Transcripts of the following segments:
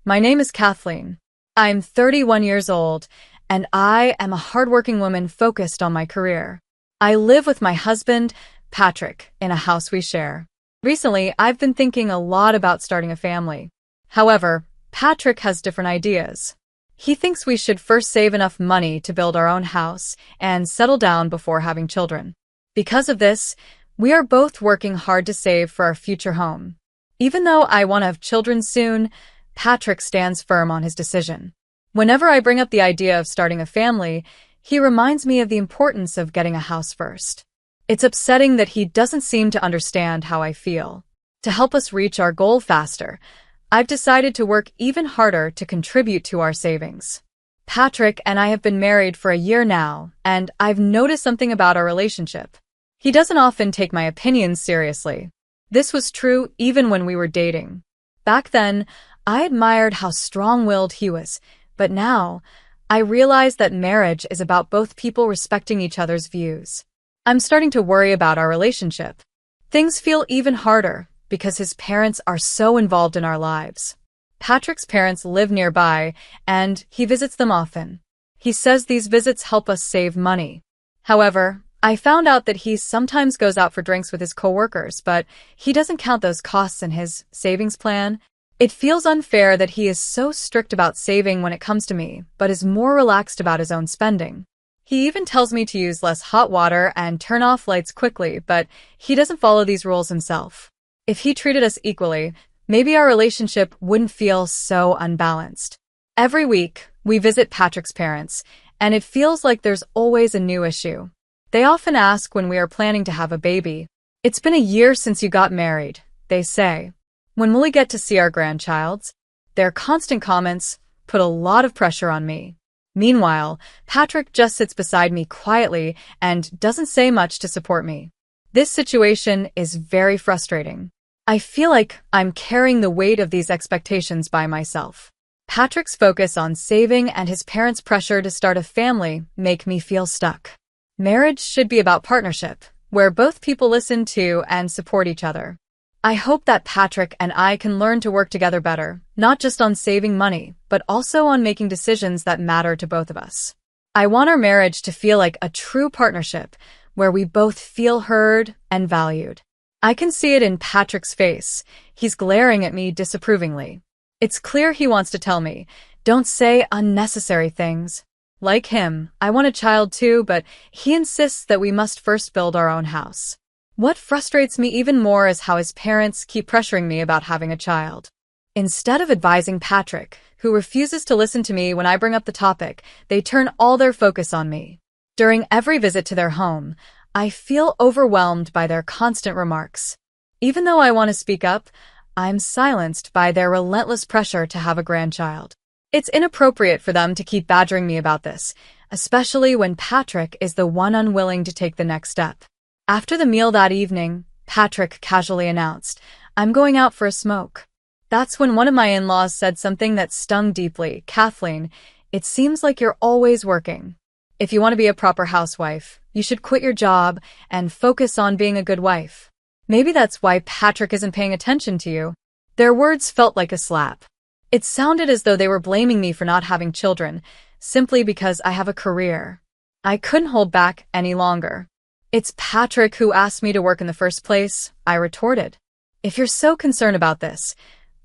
My name is Kathleen. I'm 31 years old, and I am a hardworking woman focused on my career. I live with my husband, Patrick, in a house we share. Recently, I've been thinking a lot about starting a family. However, Patrick has different ideas. He thinks we should first save enough money to build our own house and settle down before having children. Because of this, we are both working hard to save for our future home. Even though I want to have children soon, Patrick stands firm on his decision. Whenever I bring up the idea of starting a family, he reminds me of the importance of getting a house first. It's upsetting that he doesn't seem to understand how I feel. To help us reach our goal faster, I've decided to work even harder to contribute to our savings. Patrick and I have been married for a year now, and I've noticed something about our relationship. He doesn't often take my opinions seriously. This was true even when we were dating. Back then, I admired how strong-willed he was, but now, I realize that marriage is about both people respecting each other's views. I'm starting to worry about our relationship. Things feel even harder because his parents are so involved in our lives. Patrick's parents live nearby, and he visits them often. He says these visits help us save money. However, I found out that he sometimes goes out for drinks with his coworkers, but he doesn't count those costs in his savings plan. It feels unfair that he is so strict about saving when it comes to me, but is more relaxed about his own spending. He even tells me to use less hot water and turn off lights quickly, but he doesn't follow these rules himself. If he treated us equally, maybe our relationship wouldn't feel so unbalanced. Every week, we visit Patrick's parents, and it feels like there's always a new issue. They often ask when we are planning to have a baby. "It's been a year since you got married," they say. "When will we get to see our grandchilds?" Their constant comments put a lot of pressure on me. Meanwhile, Patrick just sits beside me quietly and doesn't say much to support me. This situation is very frustrating. I feel like I'm carrying the weight of these expectations by myself. Patrick's focus on saving and his parents' pressure to start a family make me feel stuck. Marriage should be about partnership, where both people listen to and support each other. I hope that Patrick and I can learn to work together better, not just on saving money, but also on making decisions that matter to both of us. I want our marriage to feel like a true partnership, where we both feel heard and valued. I can see it in Patrick's face. He's glaring at me disapprovingly. It's clear he wants to tell me, "Don't say unnecessary things." Like him, I want a child too, but he insists that we must first build our own house. What frustrates me even more is how his parents keep pressuring me about having a child. Instead of advising Patrick, who refuses to listen to me when I bring up the topic, they turn all their focus on me. During every visit to their home, I feel overwhelmed by their constant remarks. Even though I want to speak up, I'm silenced by their relentless pressure to have a grandchild. It's inappropriate for them to keep badgering me about this, especially when Patrick is the one unwilling to take the next step. After the meal that evening, Patrick casually announced, "I'm going out for a smoke." That's when one of my in-laws said something that stung deeply. "Kathleen, it seems like you're always working. If you want to be a proper housewife, you should quit your job and focus on being a good wife. Maybe that's why Patrick isn't paying attention to you." Their words felt like a slap. It sounded as though they were blaming me for not having children, simply because I have a career. I couldn't hold back any longer. "It's Patrick who asked me to work in the first place," I retorted. "If you're so concerned about this,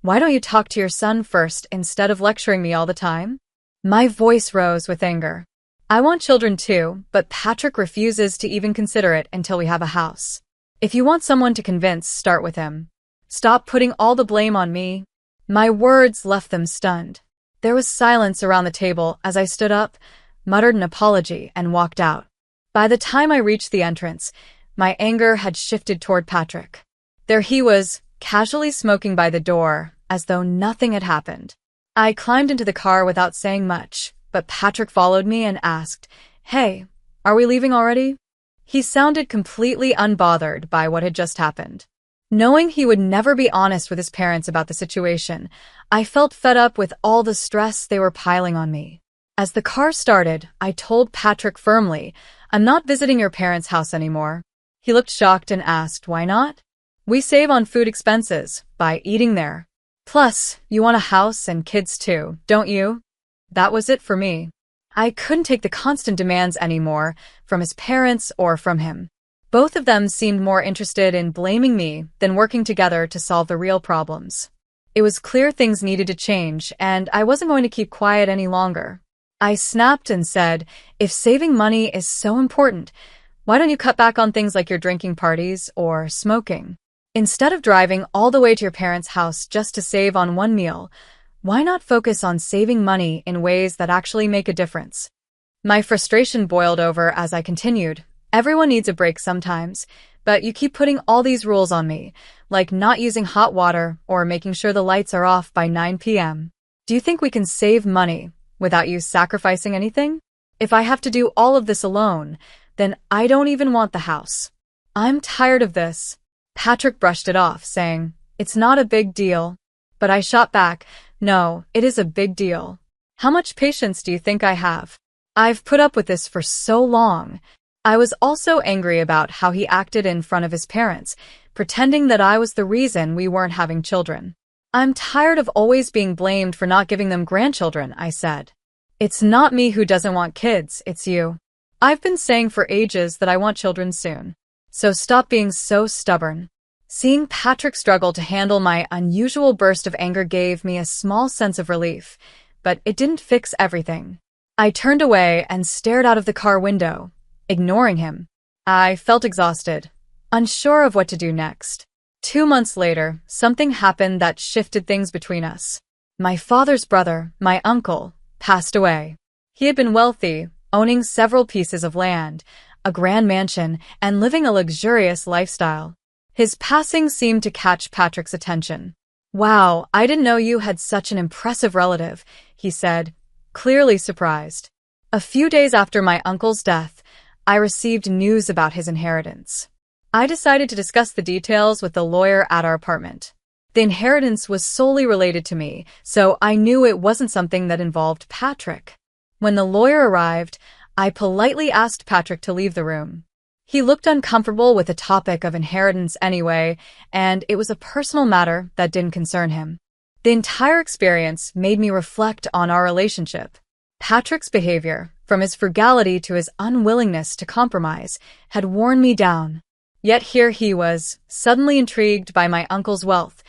why don't you talk to your son first instead of lecturing me all the time?" My voice rose with anger. I want children too, but Patrick refuses to even consider it until we have a house. If you want someone to convince, start with him. Stop putting all the blame on me. My words left them stunned. There was silence around the table as I stood up, muttered an apology, and walked out. By the time I reached the entrance, my anger had shifted toward Patrick. There he was, casually smoking by the door, as though nothing had happened. I climbed into the car without saying much, but Patrick followed me and asked, "Hey, are we leaving already?" He sounded completely unbothered by what had just happened. Knowing he would never be honest with his parents about the situation, I felt fed up with all the stress they were piling on me. As the car started, I told Patrick firmly, "I'm not visiting your parents' house anymore." He looked shocked and asked, "Why not?" "We save on food expenses by eating there." Plus, you want a house and kids too, don't you? That was it for me. I couldn't take the constant demands anymore, from his parents or from him. Both of them seemed more interested in blaming me than working together to solve the real problems. It was clear things needed to change, and I wasn't going to keep quiet any longer. I snapped and said, if saving money is so important, why don't you cut back on things like your drinking parties or smoking? Instead of driving all the way to your parents' house just to save on one meal, why not focus on saving money in ways that actually make a difference? My frustration boiled over as I continued. Everyone needs a break sometimes, but you keep putting all these rules on me, like not using hot water or making sure the lights are off by 9 p.m. Do you think we can save money without you sacrificing anything? If I have to do all of this alone, then I don't even want the house. I'm tired of this. Patrick brushed it off, saying, it's not a big deal. But I shot back, no, it is a big deal. How much patience do you think I have? I've put up with this for so long. I was also angry about how he acted in front of his parents, pretending that I was the reason we weren't having children. I'm tired of always being blamed for not giving them grandchildren, I said. It's not me who doesn't want kids, it's you. I've been saying for ages that I want children soon. So stop being so stubborn. Seeing Patrick struggle to handle my unusual burst of anger gave me a small sense of relief, but it didn't fix everything. I turned away and stared out of the car window, ignoring him. I felt exhausted, unsure of what to do next. 2 months later, something happened that shifted things between us. My father's brother, my uncle, passed away. He had been wealthy, owning several pieces of land, a grand mansion, and living a luxurious lifestyle. His passing seemed to catch Patrick's attention. Wow, I didn't know you had such an impressive relative, he said, clearly surprised. A few days after my uncle's death, I received news about his inheritance. I decided to discuss the details with the lawyer at our apartment. The inheritance was solely related to me, so I knew it wasn't something that involved Patrick. When the lawyer arrived, I politely asked Patrick to leave the room. He looked uncomfortable with the topic of inheritance anyway, and it was a personal matter that didn't concern him. The entire experience made me reflect on our relationship. Patrick's behavior, from his frugality to his unwillingness to compromise, had worn me down. Yet here he was, suddenly intrigued by my uncle's wealth,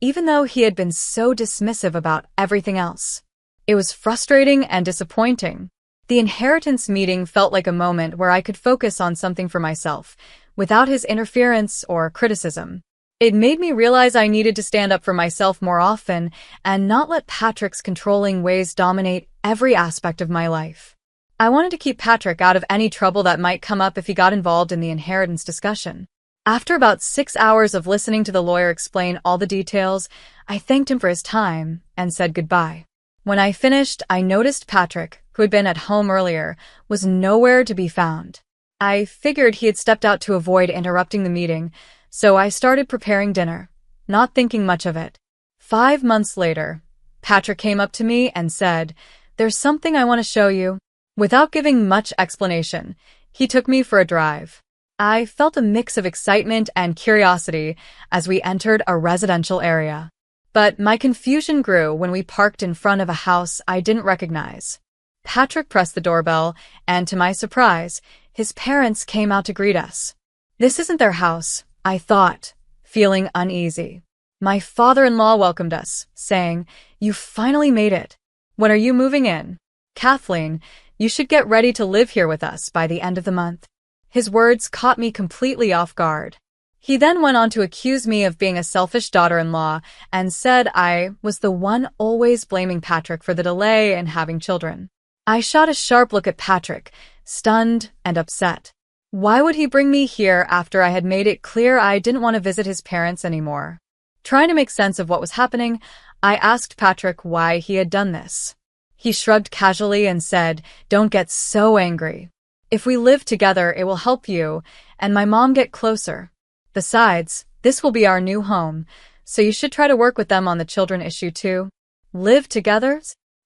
even though he had been so dismissive about everything else. It was frustrating and disappointing. The inheritance meeting felt like a moment where I could focus on something for myself, without his interference or criticism. It made me realize I needed to stand up for myself more often and not let Patrick's controlling ways dominate every aspect of my life. I wanted to keep Patrick out of any trouble that might come up if he got involved in the inheritance discussion. After about 6 hours of listening to the lawyer explain all the details, I thanked him for his time and said goodbye. When I finished, I noticed Patrick, who had been at home earlier, was nowhere to be found. I figured he had stepped out to avoid interrupting the meeting, so I started preparing dinner, not thinking much of it. 5 months later, Patrick came up to me and said, "There's something I want to show you." Without giving much explanation, he took me for a drive. I felt a mix of excitement and curiosity as we entered a residential area. But my confusion grew when we parked in front of a house I didn't recognize. Patrick pressed the doorbell, and to my surprise, his parents came out to greet us. This isn't their house, I thought, feeling uneasy. My father-in-law welcomed us, saying, "You finally made it. When are you moving in? Kathleen, you should get ready to live here with us by the end of the month." His words caught me completely off guard. He then went on to accuse me of being a selfish daughter-in-law and said I was the one always blaming Patrick for the delay in having children. I shot a sharp look at Patrick, stunned and upset. Why would he bring me here after I had made it clear I didn't want to visit his parents anymore? Trying to make sense of what was happening, I asked Patrick why he had done this. He shrugged casually and said, "Don't get so angry. If we live together, it will help you and my mom get closer. Besides, this will be our new home, so you should try to work with them on the children issue too." Live together?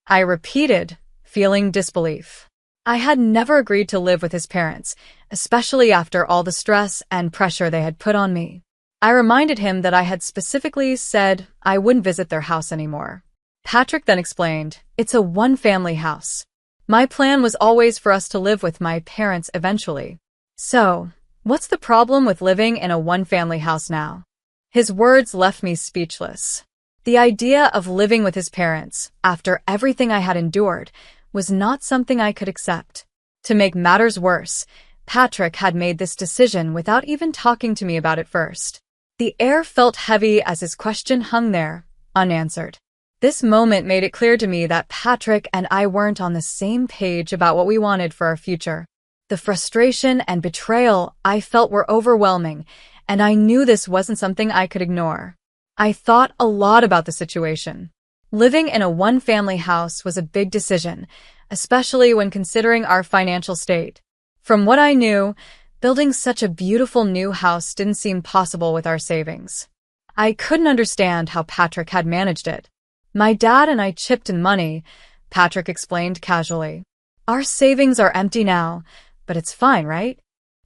I repeated, feeling disbelief. I had never agreed to live with his parents, especially after all the stress and pressure they had put on me. I reminded him that I had specifically said I wouldn't visit their house anymore. Patrick then explained, "It's a one-family house. My plan was always for us to live with my parents eventually. So, what's the problem with living in a one-family house now?" His words left me speechless. The idea of living with his parents, after everything I had endured, was not something I could accept. To make matters worse, Patrick had made this decision without even talking to me about it first. The air felt heavy as his question hung there, unanswered. This moment made it clear to me that Patrick and I weren't on the same page about what we wanted for our future. The frustration and betrayal I felt were overwhelming, and I knew this wasn't something I could ignore. I thought a lot about the situation. Living in a one-family house was a big decision, especially when considering our financial state. From what I knew, building such a beautiful new house didn't seem possible with our savings. I couldn't understand how Patrick had managed it. "My dad and I chipped in money," Patrick explained casually. "Our savings are empty now, but it's fine, right?"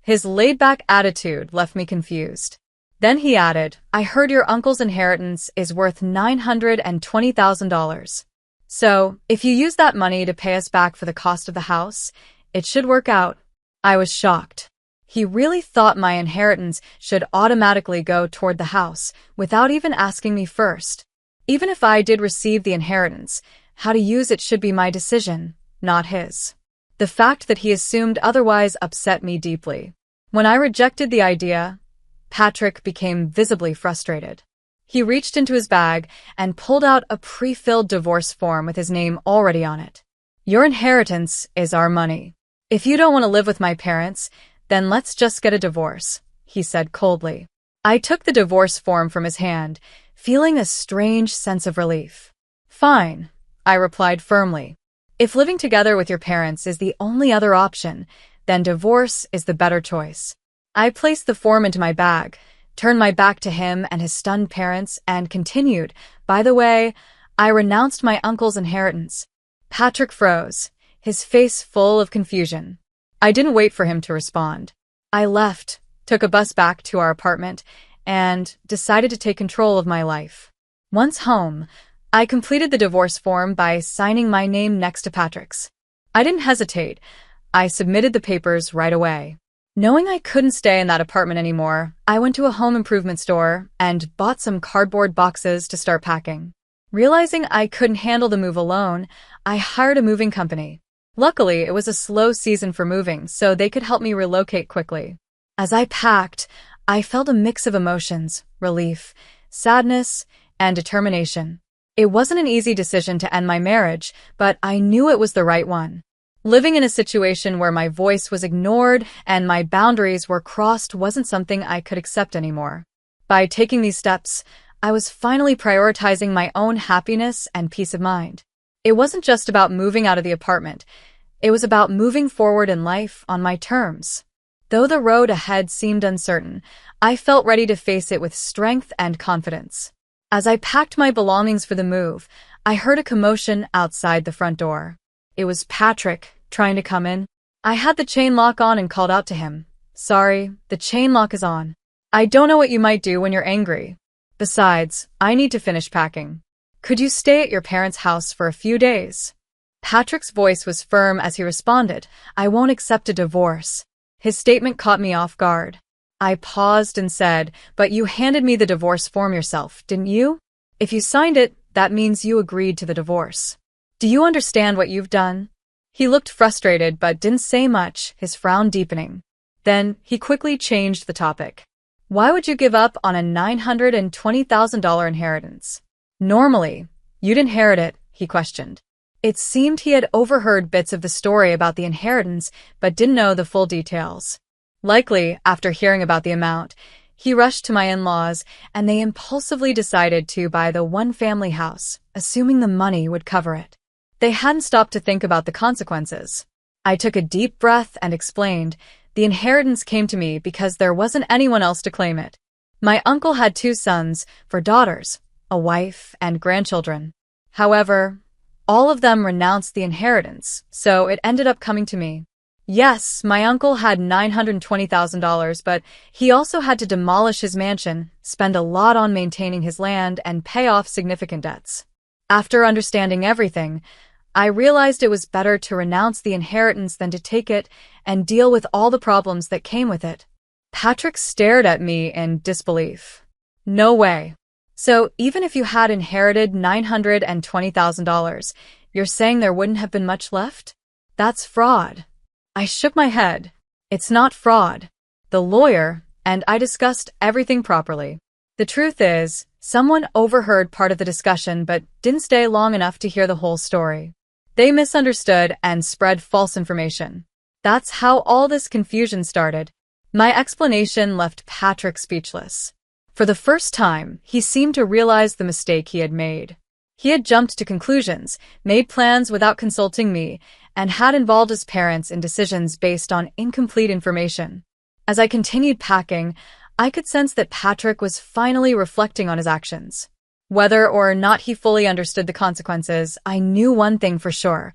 His laid-back attitude left me confused. Then he added, "I heard your uncle's inheritance is worth $920,000. So, if you use that money to pay us back for the cost of the house, it should work out." I was shocked. He really thought my inheritance should automatically go toward the house, without even asking me first. Even if I did receive the inheritance, how to use it should be my decision, not his. The fact that he assumed otherwise upset me deeply. When I rejected the idea, Patrick became visibly frustrated. He reached into his bag and pulled out a pre-filled divorce form with his name already on it. "Your inheritance is our money. If you don't want to live with my parents, then let's just get a divorce," he said coldly. I took the divorce form from his hand, feeling a strange sense of relief. "Fine," I replied firmly. "If living together with your parents is the only other option, then divorce is the better choice." I placed the form into my bag, turned my back to him and his stunned parents, and continued, "By the way, I renounced my uncle's inheritance." Patrick froze, his face full of confusion. I didn't wait for him to respond. I left, took a bus back to our apartment, and decided to take control of my life. Once home, I completed the divorce form by signing my name next to Patrick's. I didn't hesitate. I submitted the papers right away. Knowing I couldn't stay in that apartment anymore, I went to a home improvement store and bought some cardboard boxes to start packing. Realizing I couldn't handle the move alone, I hired a moving company. Luckily, it was a slow season for moving, so they could help me relocate quickly. As I packed, I felt a mix of emotions: relief, sadness, and determination. It wasn't an easy decision to end my marriage, but I knew it was the right one. Living in a situation where my voice was ignored and my boundaries were crossed wasn't something I could accept anymore. By taking these steps, I was finally prioritizing my own happiness and peace of mind. It wasn't just about moving out of the apartment. It was about moving forward in life on my terms. Though the road ahead seemed uncertain, I felt ready to face it with strength and confidence. As I packed my belongings for the move, I heard a commotion outside the front door. It was Patrick trying to come in. I had the chain lock on and called out to him. "Sorry, the chain lock is on. I don't know what you might do when you're angry. Besides, I need to finish packing. Could you stay at your parents' house for a few days?" Patrick's voice was firm as he responded, "I won't accept a divorce." His statement caught me off guard. I paused and said, "But you handed me the divorce form yourself, didn't you? If you signed it, that means you agreed to the divorce. Do you understand what you've done?" He looked frustrated but didn't say much, his frown deepening. Then he quickly changed the topic. "Why would you give up on a $920,000 inheritance? Normally, you'd inherit it," he questioned. It seemed he had overheard bits of the story about the inheritance but didn't know the full details. Likely, after hearing about the amount, he rushed to my in-laws and they impulsively decided to buy the one-family house, assuming the money would cover it. They hadn't stopped to think about the consequences. I took a deep breath and explained, "The inheritance came to me because there wasn't anyone else to claim it. My uncle had 2 sons, 4 daughters, a wife, and grandchildren. However, all of them renounced the inheritance, so it ended up coming to me." Yes, my uncle had $920,000, but he also had to demolish his mansion, spend a lot on maintaining his land, and pay off significant debts. After understanding everything, I realized it was better to renounce the inheritance than to take it and deal with all the problems that came with it. Patrick stared at me in disbelief. No way. So even if you had inherited $920,000, you're saying there wouldn't have been much left? That's fraud. I shook my head. It's not fraud. The lawyer and I discussed everything properly. The truth is, someone overheard part of the discussion but didn't stay long enough to hear the whole story. They misunderstood and spread false information. That's how all this confusion started. My explanation left Patrick speechless. For the first time, he seemed to realize the mistake he had made. He had jumped to conclusions, made plans without consulting me, and had involved his parents in decisions based on incomplete information. As I continued packing, I could sense that Patrick was finally reflecting on his actions. Whether or not he fully understood the consequences, I knew one thing for sure.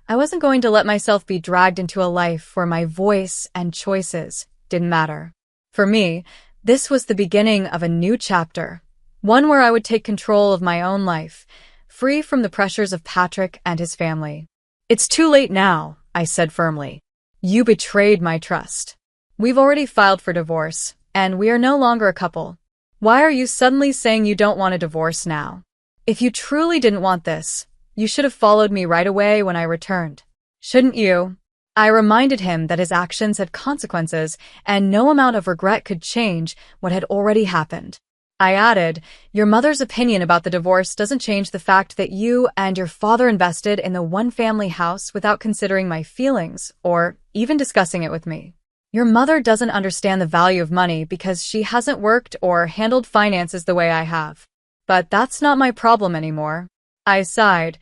I wasn't going to let myself be dragged into a life where my voice and choices didn't matter. For me, this was the beginning of a new chapter, one where I would take control of my own life, free from the pressures of Patrick and his family. It's too late now, I said firmly. You betrayed my trust. We've already filed for divorce, and we are no longer a couple. Why are you suddenly saying you don't want a divorce now? If you truly didn't want this, you should have followed me right away when I returned. Shouldn't you? I reminded him that his actions had consequences, and no amount of regret could change what had already happened. I added, your mother's opinion about the divorce doesn't change the fact that you and your father invested in the one-family house without considering my feelings or even discussing it with me. Your mother doesn't understand the value of money because she hasn't worked or handled finances the way I have. But that's not my problem anymore. I sighed,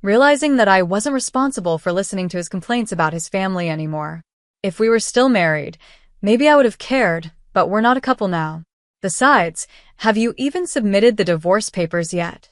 realizing that I wasn't responsible for listening to his complaints about his family anymore. If we were still married, maybe I would have cared, but we're not a couple now. Besides, have you even submitted the divorce papers yet?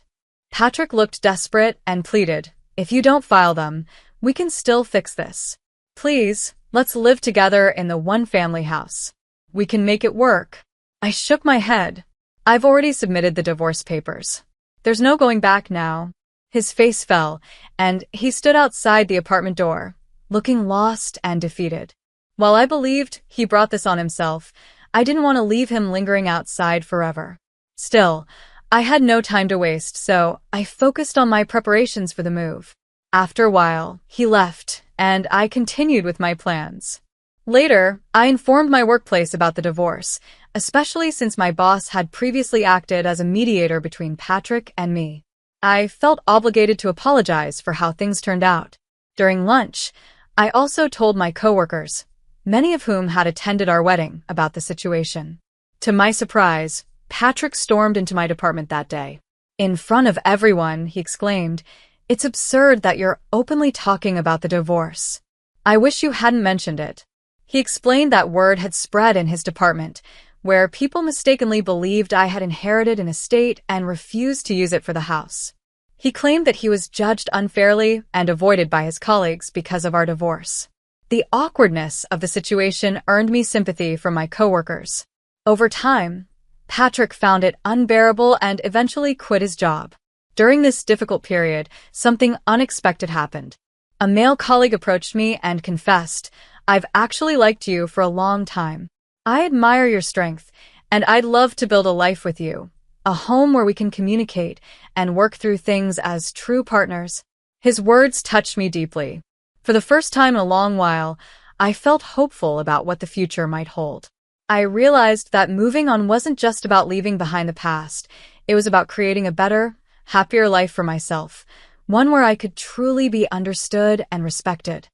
Patrick looked desperate and pleaded, if you don't file them, we can still fix this. Please, let's live together in the one-family house. We can make it work. I shook my head. I've already submitted the divorce papers. There's no going back now. His face fell, and he stood outside the apartment door, looking lost and defeated. While I believed he brought this on himself, I didn't want to leave him lingering outside forever. Still, I had no time to waste, so I focused on my preparations for the move. After a while, he left, and I continued with my plans. Later, I informed my workplace about the divorce, especially since my boss had previously acted as a mediator between Patrick and me. I felt obligated to apologize for how things turned out. During lunch, I also told my coworkers, many of whom had attended our wedding, about the situation. To my surprise, Patrick stormed into my department that day. In front of everyone, he exclaimed, "It's absurd that you're openly talking about the divorce. I wish you hadn't mentioned it." He explained that word had spread in his department, where people mistakenly believed I had inherited an estate and refused to use it for the house. He claimed that he was judged unfairly and avoided by his colleagues because of our divorce. The awkwardness of the situation earned me sympathy from my coworkers. Over time, Patrick found it unbearable and eventually quit his job. During this difficult period, something unexpected happened. A male colleague approached me and confessed, "I've actually liked you for a long time. I admire your strength, and I'd love to build a life with you, a home where we can communicate and work through things as true partners." His words touched me deeply. For the first time in a long while, I felt hopeful about what the future might hold. I realized that moving on wasn't just about leaving behind the past. It was about creating a better, happier life for myself, one where I could truly be understood and respected.